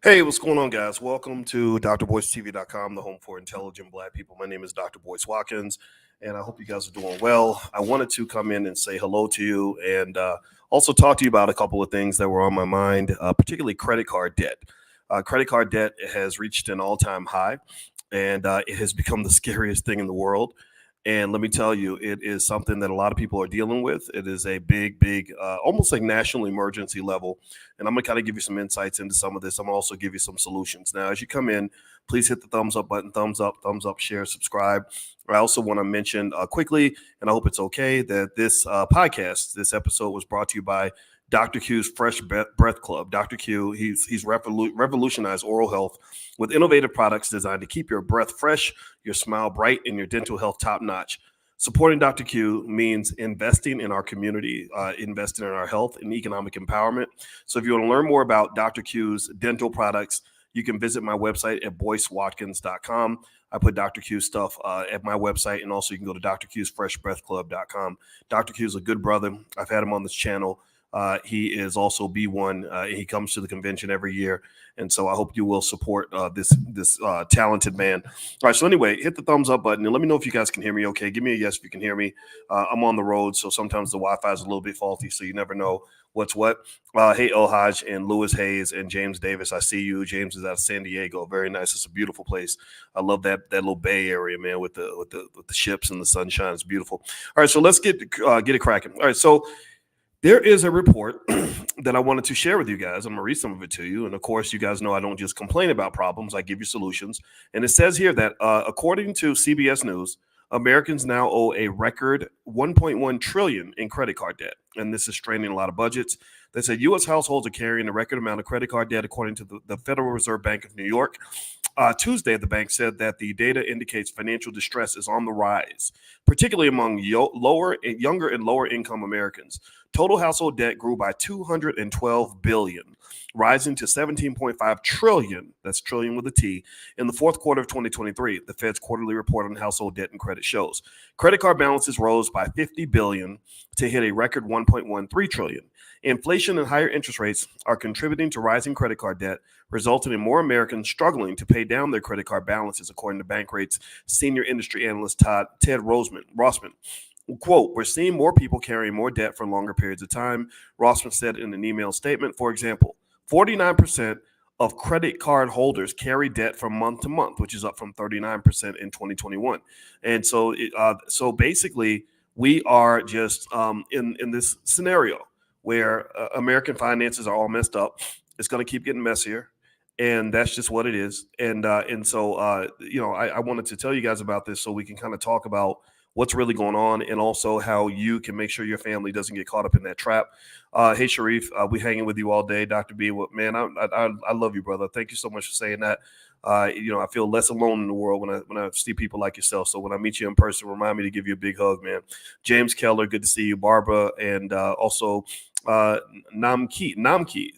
Hey, what's going on, guys? Welcome to drboycetv.com, the home for intelligent Black people. My name is Dr. Boyce Watkins, and I hope you guys are doing well. I wanted to come in and say hello to you and also talk to you about a couple of things that were on my mind, particularly credit card debt. Credit card debt has reached an all-time high, and it has become the scariest thing in the world. And let me tell you, it is something that a lot of people are dealing with. It is a big, almost like national emergency level. And I'm going to kind of give you some insights into some of this. I'm going to also give you some solutions. Now, as you come in, please hit the thumbs up button, thumbs up, share, subscribe. I also want to mention quickly, and I hope it's okay, that this podcast, this episode was brought to you by Dr. Q's Fresh Breath Club. Dr. Q, he's revolutionized oral health with innovative products designed to keep your breath fresh, your smile bright, and your dental health top notch. Supporting Dr. Q means investing in our community, investing in our health and economic empowerment. So if you want to learn more about Dr. Q's dental products, you can visit my website at boycewatkins.com. I put Dr. Q stuff at my website, and also you can go to drqsfreshbreathclub.com. Dr. Q is a good brother. I've had him on this channel. He is also B1. He comes to the convention every year. And so I hope you will support this talented man. All right. So anyway, hit the thumbs up button and let me know if you guys can hear me okay. Give me a yes if you can hear me. I'm on the road, so sometimes the Wi-Fi is a little bit faulty, so you never know what's what. Hey, El Haj and Lewis Hayes and James Davis. I see you. James is out of San Diego. Very nice. It's a beautiful place. I love that little Bay Area, man, with the ships and the sunshine. It's beautiful. All right. So let's get it cracking. All right. So there is a report that I wanted to share with you guys. I'm going to read some of it to you. And of course, you guys know I don't just complain about problems. I give you solutions. And it says here that according to CBS News, Americans now owe a record $1.1 trillion in credit card debt. And this is straining a lot of budgets. They said U.S. households are carrying a record amount of credit card debt, according to the Federal Reserve Bank of New York. Tuesday, the bank said that the data indicates financial distress is on the rise, particularly among younger and lower income Americans. Total household debt grew by $212 billion, rising to $17.5 trillion, that's trillion with a T, in the fourth quarter of 2023, the Fed's quarterly report on household debt and credit shows. Credit card balances rose by $50 billion to hit a record $1.13 trillion. Inflation and higher interest rates are contributing to rising credit card debt, resulting in more Americans struggling to pay down their credit card balances, according to Bankrate's senior industry analyst Ted Rossman. Quote, "We're seeing more people carrying more debt for longer periods of time," Rossman said in an email statement. For example, 49% of credit card holders carry debt from month to month, which is up from 39% in 2021. And so, so basically, we are just in this scenario where American finances are all messed up. It's going to keep getting messier. And that's just what it is. And so, I wanted to tell you guys about this so we can kind of talk about what's really going on and also how you can make sure your family doesn't get caught up in that trap. Hey, Sharif, we hanging with you all day. Dr. B, man, I love you, brother. Thank you so much for saying that. I feel less alone in the world when I see people like yourself. So when I meet you in person, remind me to give you a big hug, man. James Keller, good to see you. Barbara, and also Namki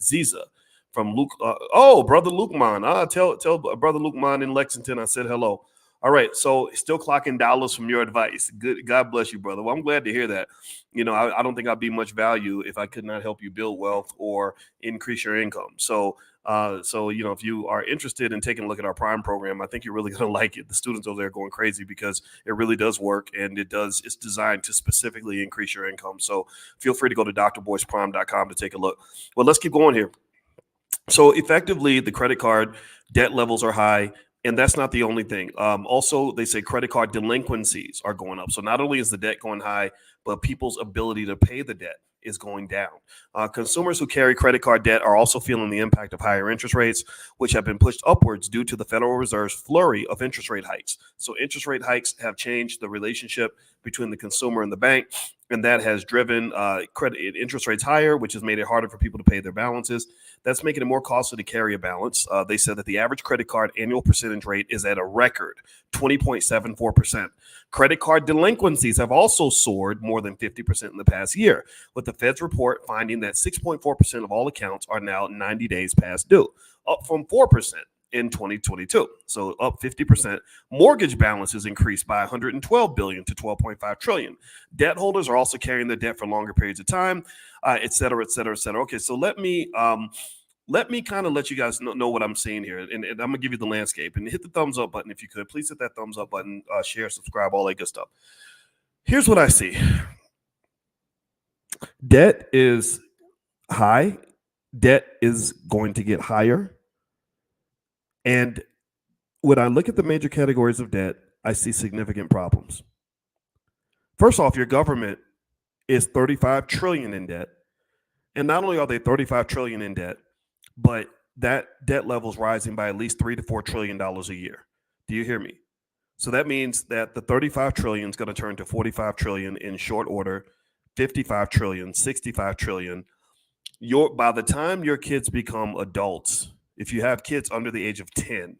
Ziza from Luke. Brother Lukeman. Tell Brother Lukeman in Lexington I said hello. All right, so still clocking dollars from your advice. Good, God bless you, brother. Well, I'm glad to hear that. I don't think I'd be much value if I could not help you build wealth or increase your income. So if you are interested in taking a look at our Prime program, I think you're really going to like it. The students over there are going crazy because it really does work, and it's designed to specifically increase your income. So feel free to go to drboyceprime.com to take a look. Well, let's keep going here. So effectively, the credit card debt levels are high. And that's not the only thing. Also, they say credit card delinquencies are going up. So not only is the debt going high, but people's ability to pay the debt is going down. Consumers who carry credit card debt are also feeling the impact of higher interest rates, which have been pushed upwards due to the Federal Reserve's flurry of interest rate hikes. So interest rate hikes have changed the relationship between the consumer and the bank, and that has driven credit interest rates higher, which has made it harder for people to pay their balances. That's making it more costly to carry a balance. They said that the average credit card annual percentage rate is at a record 20.74%. Credit card delinquencies have also soared more than 50% in the past year, with the Fed's report finding that 6.4% of all accounts are now 90 days past due, up from 4% in 2022. So up 50%. Mortgage balances increased by $112 billion to $12.5 trillion. Debt holders are also carrying their debt for longer periods of time, et cetera, et cetera, et cetera. Okay, so let me let me kind of let you guys know what I'm seeing here. And I'm going to give you the landscape. And hit the thumbs up button if you could. Please hit that thumbs up button, share, subscribe, all that good stuff. Here's what I see. Debt is high. Debt is going to get higher. And when I look at the major categories of debt, I see significant problems. First off, your government is 35 trillion in debt. And not only are they 35 trillion in debt, but that debt level is rising by at least $3 to $4 trillion a year. Do you hear me? So that means that the 35 trillion is going to turn to 45 trillion in short order, 55 trillion, 65 trillion. By the time your kids become adults, if you have kids under the age of 10,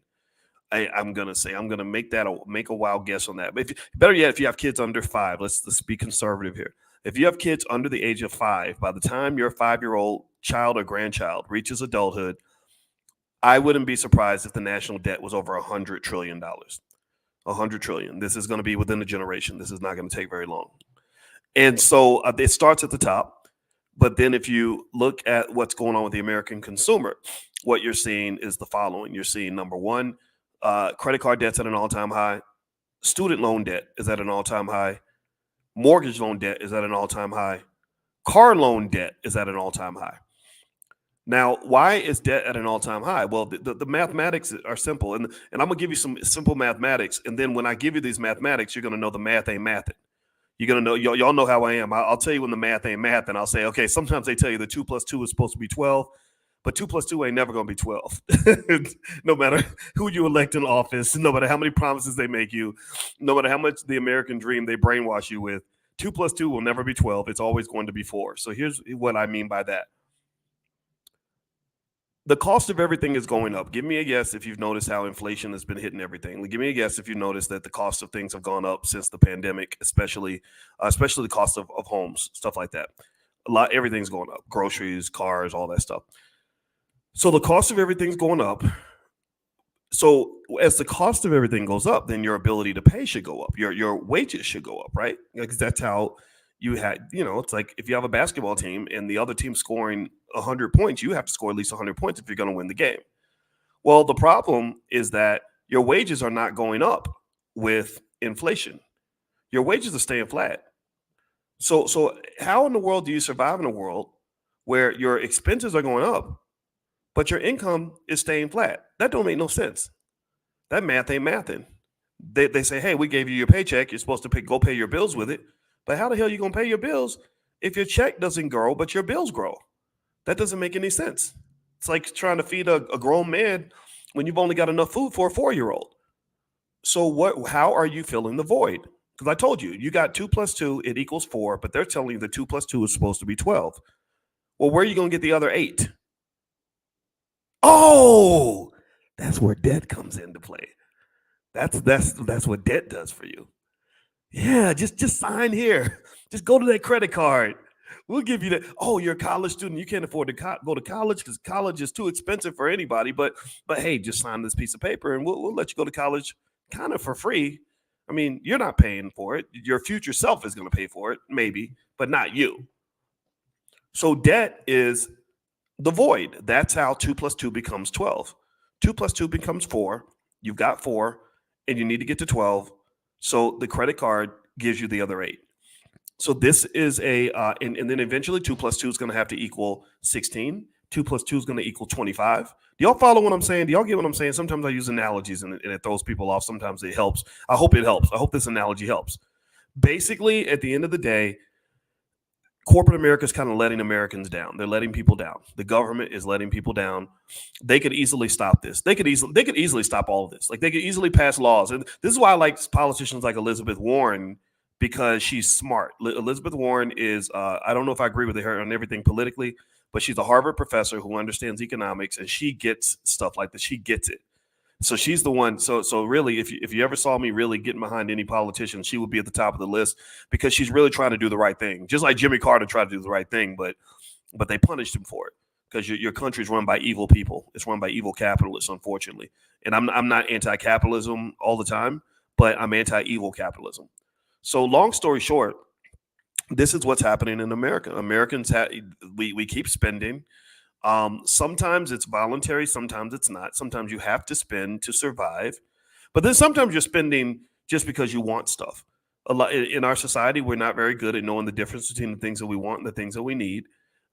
I'm gonna make a wild guess on that. But better yet, if you have kids under 5, let's be conservative here. If you have kids under the age of 5, by the time your 5-year-old child or grandchild reaches adulthood, I wouldn't be surprised if the national debt was over $100 trillion. $100 trillion. This is going to be within a generation. This is not going to take very long. And so it starts at the top. But then if you look at what's going on with the American consumer, what you're seeing is the following. You're seeing, number one, credit card debt's at an all-time high. Student loan debt is at an all-time high. Mortgage loan debt is at an all-time high. Car loan debt is at an all-time high. Now, why is debt at an all-time high? Well, the mathematics are simple. And I'm going to give you some simple mathematics. And then when I give you these mathematics, you're going to know the math ain't mathing. You're going to know, y'all know how I am. I'll tell you when the math ain't math, and I'll say, okay, sometimes they tell you that 2 plus 2 is supposed to be 12, but 2 plus 2 ain't never going to be 12. No matter who you elect in office, no matter how many promises they make you, no matter how much the American dream they brainwash you with, 2 plus 2 will never be 12. It's always going to be 4. So here's what I mean by that. The cost of everything is going up. Give me a guess if you've noticed how inflation has been hitting everything. Give me a guess if you noticed that the cost of things have gone up since the pandemic, especially the cost of homes, stuff like that. Everything's going up. Groceries, cars, all that stuff. So the cost of everything's going up. So as the cost of everything goes up, then your ability to pay should go up. Your wages should go up, right? Because that's how you had, it's like if you have a basketball team and the other team scoring 100 points, you have to score at least 100 points if you're going to win the game. Well, the problem is that your wages are not going up with inflation. Your wages are staying flat. So how in the world do you survive in a world where your expenses are going up, but your income is staying flat? That don't make no sense. That math ain't mathing. They say, hey, we gave you your paycheck. You're supposed to go pay your bills with it. But how the hell are you going to pay your bills if your check doesn't grow, but your bills grow? That doesn't make any sense. It's like trying to feed a grown man when you've only got enough food for a 4-year-old. So how are you filling the void? Because I told you, you got 2 plus 2, it equals 4, but they're telling you that 2 plus 2 is supposed to be 12. Well, where are you going to get the other 8? Oh, that's where debt comes into play. That's what debt does for you. Yeah, just sign here. Just go to that credit card. We'll give you that. Oh, you're a college student. You can't afford to go to college because college is too expensive for anybody. But hey, just sign this piece of paper and we'll let you go to college kind of for free. I mean, you're not paying for it. Your future self is going to pay for it, maybe, but not you. So debt is the void. That's how 2 plus 2 becomes 12. 2 plus 2 becomes 4. You've got 4, and you need to get to 12. So the credit card gives you the other 8. So this is and then eventually 2 plus 2 is going to have to equal 16. 2 plus 2 is going to equal 25. Do y'all follow what I'm saying? Do y'all get what I'm saying? Sometimes I use analogies and it throws people off. Sometimes it helps. I hope it helps. I hope this analogy helps. Basically, at the end of the day, corporate America is kind of letting Americans down. They're letting people down. The government is letting people down. They could easily stop this. They could easily stop all of this. Like they could easily pass laws. And this is why I like politicians like Elizabeth Warren, because she's smart. Elizabeth Warren is, I don't know if I agree with her on everything politically, but she's a Harvard professor who understands economics, and she gets stuff like this. She gets it. So she's the one. So really, if you ever saw me really getting behind any politician, she would be at the top of the list because she's really trying to do the right thing. Just like Jimmy Carter tried to do the right thing, but they punished him for it because your country's run by evil people. It's run by evil capitalists, unfortunately. And I'm not anti-capitalism all the time, but I'm anti-evil capitalism. So long story short, this is what's happening in America. Americans we keep spending. Sometimes it's voluntary, sometimes it's not. Sometimes you have to spend to survive, but then sometimes you're spending just because you want stuff. A lot in our society, we're not very good at knowing the difference between the things that we want and the things that we need.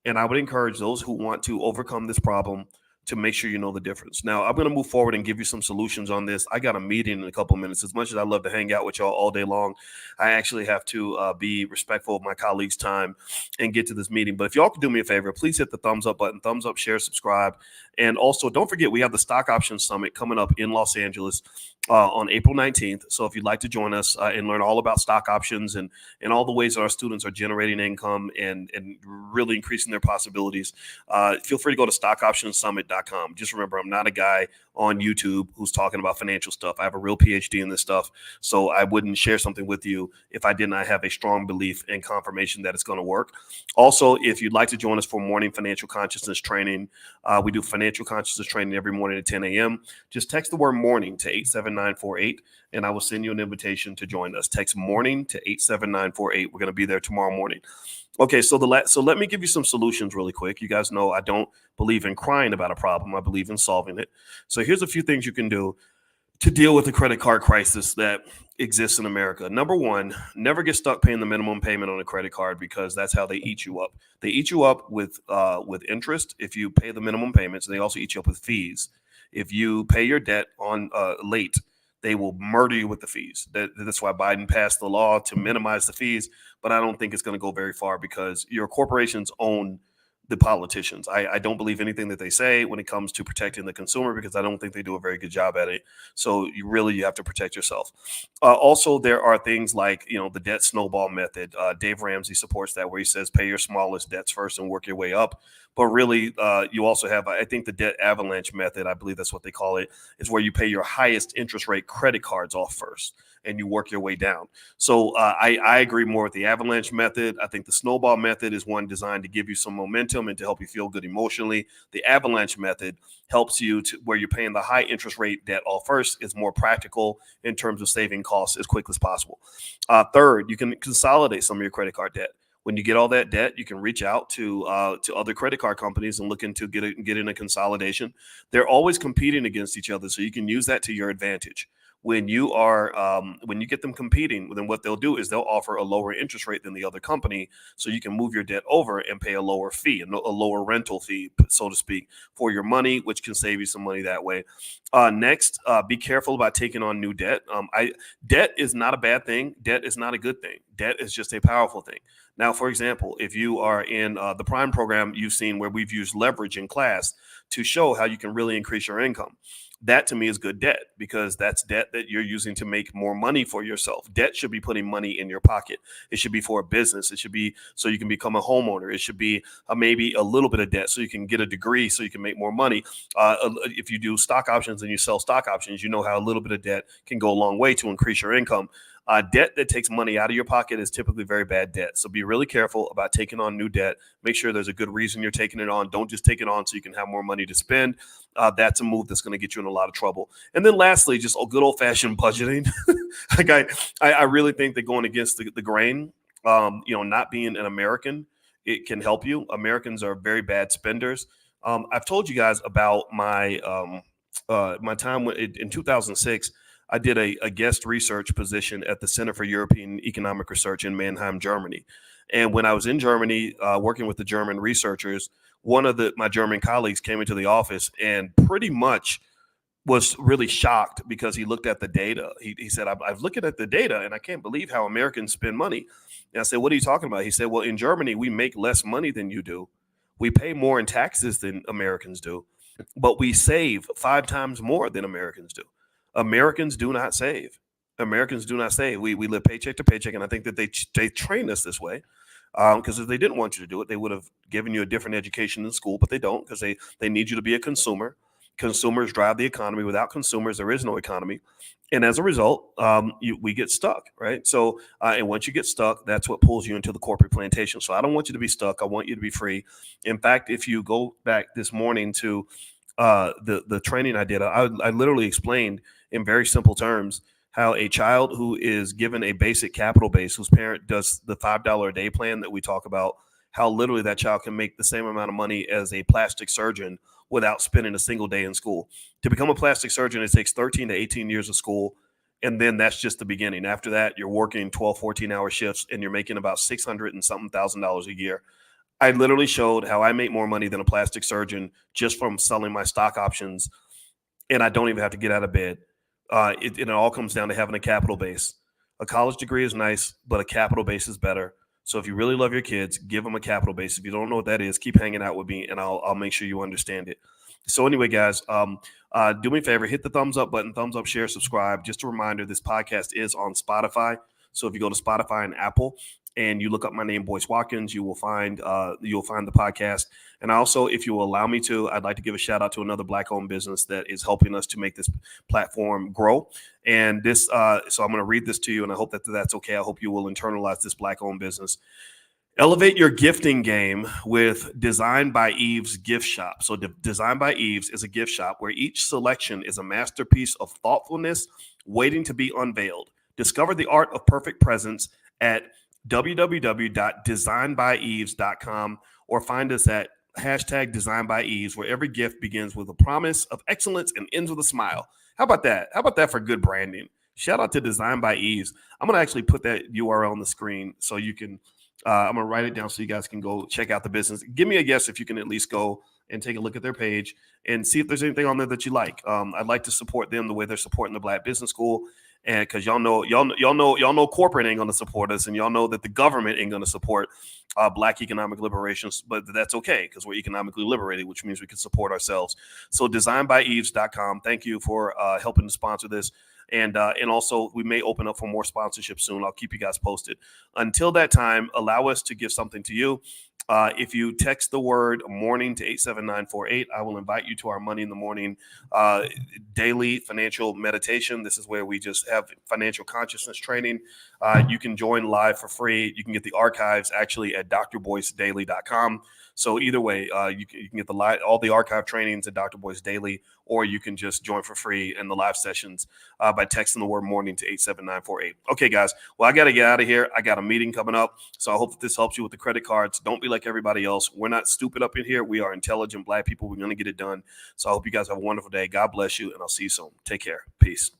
And I would encourage those who want to overcome this problem to make sure you know the difference. Now, I'm going to move forward and give you some solutions on this. I got a meeting in a couple of minutes. As much as I love to hang out with y'all all day long, I actually have to be respectful of my colleagues' time and get to this meeting. But if y'all could do me a favor, please hit the thumbs up button, thumbs up, share, subscribe. And also, don't forget, we have the Stock Options Summit coming up in Los Angeles on April 19th. So if you'd like to join us and learn all about stock options and all the ways that our students are generating income and really increasing their possibilities, feel free to go to stockoptionssummit.com. Just remember, I'm not a guy on YouTube who's talking about financial stuff. I have a real PhD in this stuff, so I wouldn't share something with you if I did not have a strong belief and confirmation that it's going to work. Also, if you'd like to join us for morning financial consciousness training, we do financial consciousness training every morning at 10 a.m. Just text the word morning to 87948, and I will send you an invitation to join us. Text morning to 87948. We're going to be there tomorrow morning. Okay, so let me give you some solutions really quick. You guys know I don't believe in crying about a problem. I believe in solving it. So here's a few things you can do to deal with the credit card crisis that exists in America. Number one, never get stuck paying the minimum payment on a credit card, because that's how they eat you up. They eat you up with interest if you pay the minimum payments. They also eat you up with fees. If you pay your debt on late, they will murder you with the fees. That's why Biden passed the law to minimize the fees, but I don't think it's going to go very far because your corporations own the politicians. I don't believe anything that they say when it comes to protecting the consumer, because I don't think they do a very good job at it. So you have to protect yourself. Also, there are things like, the debt snowball method. Dave Ramsey supports that, where he says pay your smallest debts first and work your way up. But really, you also have, I think, the debt avalanche method. I believe that's what they call it, is where you pay your highest interest rate credit cards off first and you work your way down. So I agree more with the avalanche method. I think the snowball method is one designed to give you some momentum and to help you feel good emotionally. The avalanche method helps you to where you're paying the high interest rate debt off first. It's more practical in terms of saving costs as quickly as possible. Third, you can consolidate some of your credit card debt. When you get all that debt, you can reach out to other credit card companies and look into getting a consolidation. They're always competing against each other, so you can use that to your advantage. When you get them competing, then what they'll do is they'll offer a lower interest rate than the other company, so you can move your debt over and pay a lower fee, a lower rental fee, so to speak, for your money, which can save you some money that way. Next, be careful about taking on new debt. Debt is not a bad thing. Debt is not a good thing. Debt is just a powerful thing. Now, for example, if you are in the Prime program, you've seen where we've used leverage in class to show how you can really increase your income. That to me is good debt, because that's debt that you're using to make more money for yourself. Debt should be putting money in your pocket. It should be for a business. It should be so you can become a homeowner. It should be maybe a little bit of debt so you can get a degree so you can make more money. If you do stock options and you sell stock options, you know how a little bit of debt can go a long way to increase your income. Debt that takes money out of your pocket is typically very bad debt. So be really careful about taking on new debt. Make sure there's a good reason you're taking it on. Don't just take it on so you can have more money to spend. That's a move that's going to get you in a lot of trouble. And then lastly, just good old-fashioned budgeting. Like I really think that going against the grain, not being an American, it can help you. Americans are very bad spenders. I've told you guys about my time in 2006. I did a guest research position at the Center for European Economic Research in Mannheim, Germany. And when I was in Germany working with the German researchers, one of my German colleagues came into the office and pretty much was really shocked because he looked at the data. He said, I've looked at the data and I can't believe how Americans spend money. And I said, what are you talking about? He said, well, in Germany, we make less money than you do. We pay more in taxes than Americans do, but we save 5 times more than Americans do. Americans do not save. Americans do not save. We live paycheck to paycheck, and I think that they train us this way because if they didn't want you to do it, they would have given you a different education in school, but they don't, because they need you to be a consumer. Consumers drive the economy. Without consumers, there is no economy. And as a result, we get stuck, right? So, and once you get stuck, that's what pulls you into the corporate plantation. So I don't want you to be stuck. I want you to be free. In fact, if you go back this morning to the training I did, I literally explained in very simple terms how a child who is given a basic capital base, whose parent does the $5 a day plan that we talk about, how literally that child can make the same amount of money as a plastic surgeon without spending a single day in school. To become a plastic surgeon, it takes 13 to 18 years of school. And then that's just the beginning. After that, you're working 12, 14-hour shifts and you're making about 600 and something $1,000 a year. I literally showed how I make more money than a plastic surgeon just from selling my stock options, and I don't even have to get out of bed. It all comes down to having a capital base. A college degree is nice, but a capital base is better. So if you really love your kids, give them a capital base. If you don't know what that is, keep hanging out with me, and I'll make sure you understand it. So anyway, guys, do me a favor, hit the thumbs up button, thumbs up, share, subscribe. Just a reminder, this podcast is on Spotify. So if you go to Spotify and Apple and you look up my name, Boyce Watkins, you will find the podcast. And also, if you will allow me to, I'd like to give a shout out to another Black-owned business that is helping us to make this platform grow. And this, so I'm going to read this to you, and I hope that that's okay. I hope you will internalize this Black-owned business. Elevate your gifting game with Design by Eve's gift shop. So Design by Eve's is a gift shop where each selection is a masterpiece of thoughtfulness waiting to be unveiled. Discover the art of perfect presents at www.designbyeves.com or find us at #DesignByEves, where every gift begins with a promise of excellence and ends with a smile. How about that? How about that for good branding? Shout out to Design by Eves. I'm going to actually put that URL on the screen so you can I'm going to write it down so you guys can go check out the business. Give me a guess if you can at least go and take a look at their page and see if there's anything on there that you like. I'd like to support them the way they're supporting the Black Business School. And because y'all know corporate ain't going to support us, and y'all know that the government ain't going to support Black economic liberations, but that's okay because we're economically liberated, which means we can support ourselves. So designbyeves.com. Thank you for helping to sponsor this. And also, we may open up for more sponsorship soon. I'll keep you guys posted. Until that time, allow us to give something to you. If you text the word morning to 87948, I will invite you to our Money in the Morning daily financial meditation. This is where we just have financial consciousness training. You can join live for free. You can get the archives actually at drboycedaily.com. So either way, you can get all the archive trainings at Dr. Boyce Daily, or you can just join for free in the live sessions by texting the word morning to 87948. Okay, guys. Well, I got to get out of here. I got a meeting coming up. So I hope that this helps you with the credit cards. Don't be like everybody else. We're not stupid up in here. We are intelligent Black people. We're going to get it done. So I hope you guys have a wonderful day. God bless you, and I'll see you soon. Take care. Peace.